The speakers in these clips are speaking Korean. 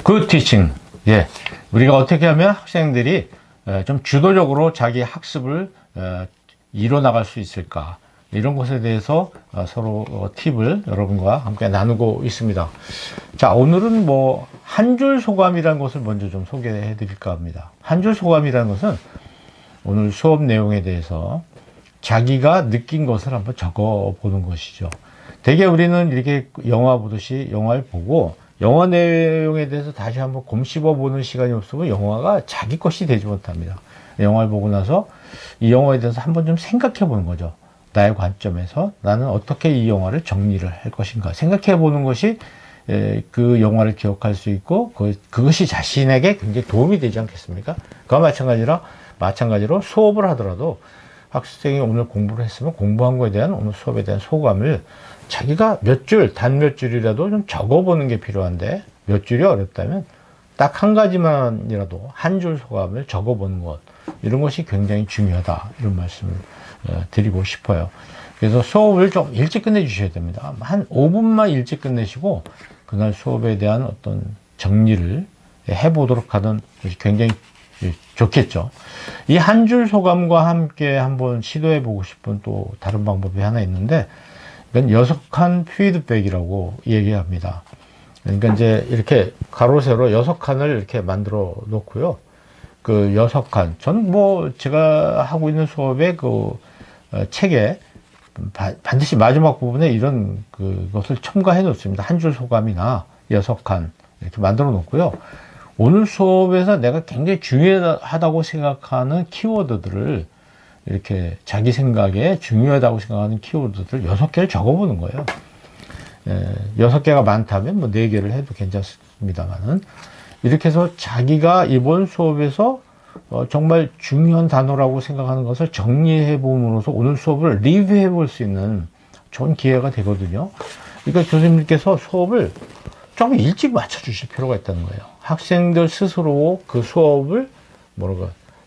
굿 티칭. 예. 우리가 어떻게 하면 학생들이 좀 주도적으로 자기 학습을 이뤄나갈 수 있을까? 이런 것에 대해서 서로 팁을 여러분과 함께 나누고 있습니다. 자, 오늘은 뭐 한 줄 소감이라는 것을 먼저 좀 소개해 드릴까 합니다. 한 줄 소감이라는 것은 오늘 수업 내용에 대해서 자기가 느낀 것을 한번 적어 보는 것이죠. 대개 우리는 이렇게 영화 보듯이 영화를 보고 영화 내용에 대해서 다시 한번 곰씹어 보는 시간이 없으면 영화가 자기 것이 되지 못합니다. 영화를 보고 나서 이 영화에 대해서 한번 좀 생각해 보는 거죠. 나의 관점에서 나는 어떻게 이 영화를 정리를 할 것인가 생각해 보는 것이 그 영화를 기억할 수 있고 그것이 자신에게 굉장히 도움이 되지 않겠습니까? 그와 마찬가지로 수업을 하더라도 학생이 오늘 공부를 했으면 공부한 거에 대한 오늘 수업에 대한 소감을 자기가 단 몇 줄이라도 좀 적어보는 게 필요한데 몇 줄이 어렵다면 딱 한 가지만이라도 한 줄 소감을 적어보는 것, 이런 것이 굉장히 중요하다, 이런 말씀을 드리고 싶어요. 그래서 수업을 좀 일찍 끝내주셔야 됩니다. 한 5분만 일찍 끝내시고 그날 수업에 대한 어떤 정리를 해보도록 하는 것이 굉장히 좋겠죠. 이 한 줄 소감과 함께 한번 시도해 보고 싶은 또 다른 방법이 하나 있는데, 이건 6칸 피드백이라고 얘기합니다. 그러니까 이제 이렇게 가로 세로 6칸을 이렇게 만들어 놓고요. 그 6칸, 전 뭐 제가 하고 있는 수업의 그 책에 반드시 마지막 부분에 이런 그것을 첨가해 놓습니다. 한 줄 소감이나 6칸 이렇게 만들어 놓고요. 오늘 수업에서 내가 굉장히 중요하다고 생각하는 키워드들을 이렇게 자기 생각에 중요하다고 생각하는 키워드들 6개를 적어보는 거예요. 6개가 많다면 뭐 4개를 해도 괜찮습니다만은, 이렇게 해서 자기가 이번 수업에서 정말 중요한 단어라고 생각하는 것을 정리해 봄으로써 오늘 수업을 리뷰해 볼 수 있는 좋은 기회가 되거든요. 그러니까 교수님께서 수업을 좀 일찍 맞춰 주실 필요가 있다는 거예요. 학생들 스스로 그 수업을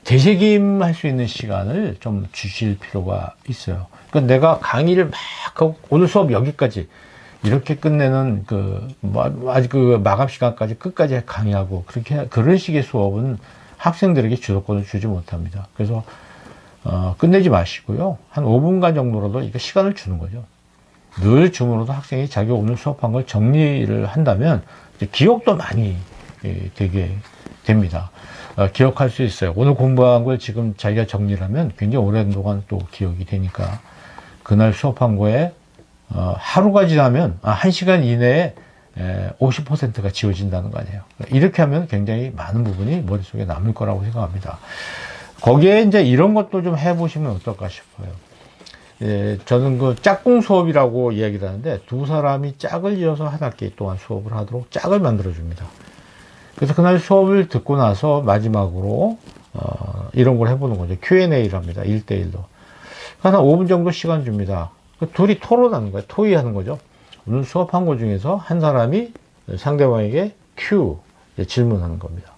되새김할 수 있는 시간을 좀 주실 필요가 있어요. 그러니까 내가 강의를 막 하고 오늘 수업 여기까지 이렇게 끝내는 아직 그 마감 시간까지 끝까지 강의하고 그런 식의 수업은 학생들에게 주도권을 주지 못합니다. 그래서 끝내지 마시고요. 한 5분간 정도라도 이거 시간을 주는 거죠. 늘 줌으로도 학생이 자기가 오늘 수업한 걸 정리를 한다면 기억도 많이 되게 됩니다. 기억할 수 있어요. 오늘 공부한 걸 지금 자기가 정리를 하면 굉장히 오랜 동안 또 기억이 되니까 그날 수업한 거에 하루가 지나면 1시간 이내에 50%가 지워진다는 거 아니에요. 이렇게 하면 굉장히 많은 부분이 머릿속에 남을 거라고 생각합니다. 거기에 이제 이런 것도 좀 해보시면 어떨까 싶어요. 저는 그 짝꿍 수업이라고 이야기를 하는데, 두 사람이 짝을 이어서 한 학기 동안 수업을 하도록 짝을 만들어 줍니다. 그래서 그날 수업을 듣고 나서 마지막으로 이런 걸 해보는 거죠. Q&A를 합니다. 1대1로. 한 5분 정도 시간 줍니다. 둘이 토론하는 거예요. 토의하는 거죠. 오늘 수업한 것 중에서 한 사람이 상대방에게 Q 질문하는 겁니다.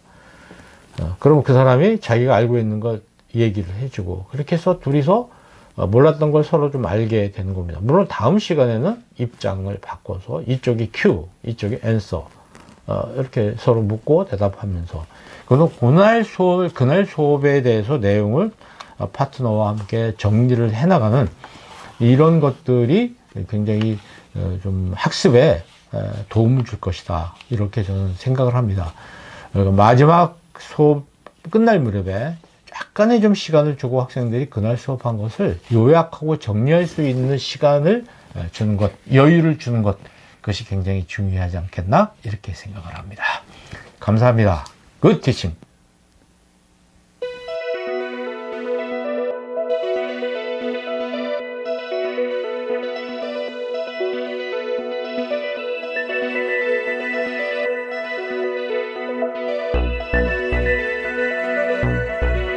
그러면 그 사람이 자기가 알고 있는 걸 얘기를 해주고, 그렇게 해서 둘이서 몰랐던 걸 서로 좀 알게 되는 겁니다. 물론 다음 시간에는 입장을 바꿔서 이쪽이 Q, 이쪽이 answer, 이렇게 서로 묻고 대답하면서, 그날 수업에 대해서 내용을 파트너와 함께 정리를 해나가는 이런 것들이 굉장히 좀 학습에 도움을 줄 것이다, 이렇게 저는 생각을 합니다. 마지막 수업 끝날 무렵에 약간의 좀 시간을 주고 학생들이 그날 수업한 것을 요약하고 정리할 수 있는 시간을 주는 것, 여유를 주는 것, 그것이 굉장히 중요하지 않겠나, 이렇게 생각을 합니다. 감사합니다. 굿 티칭.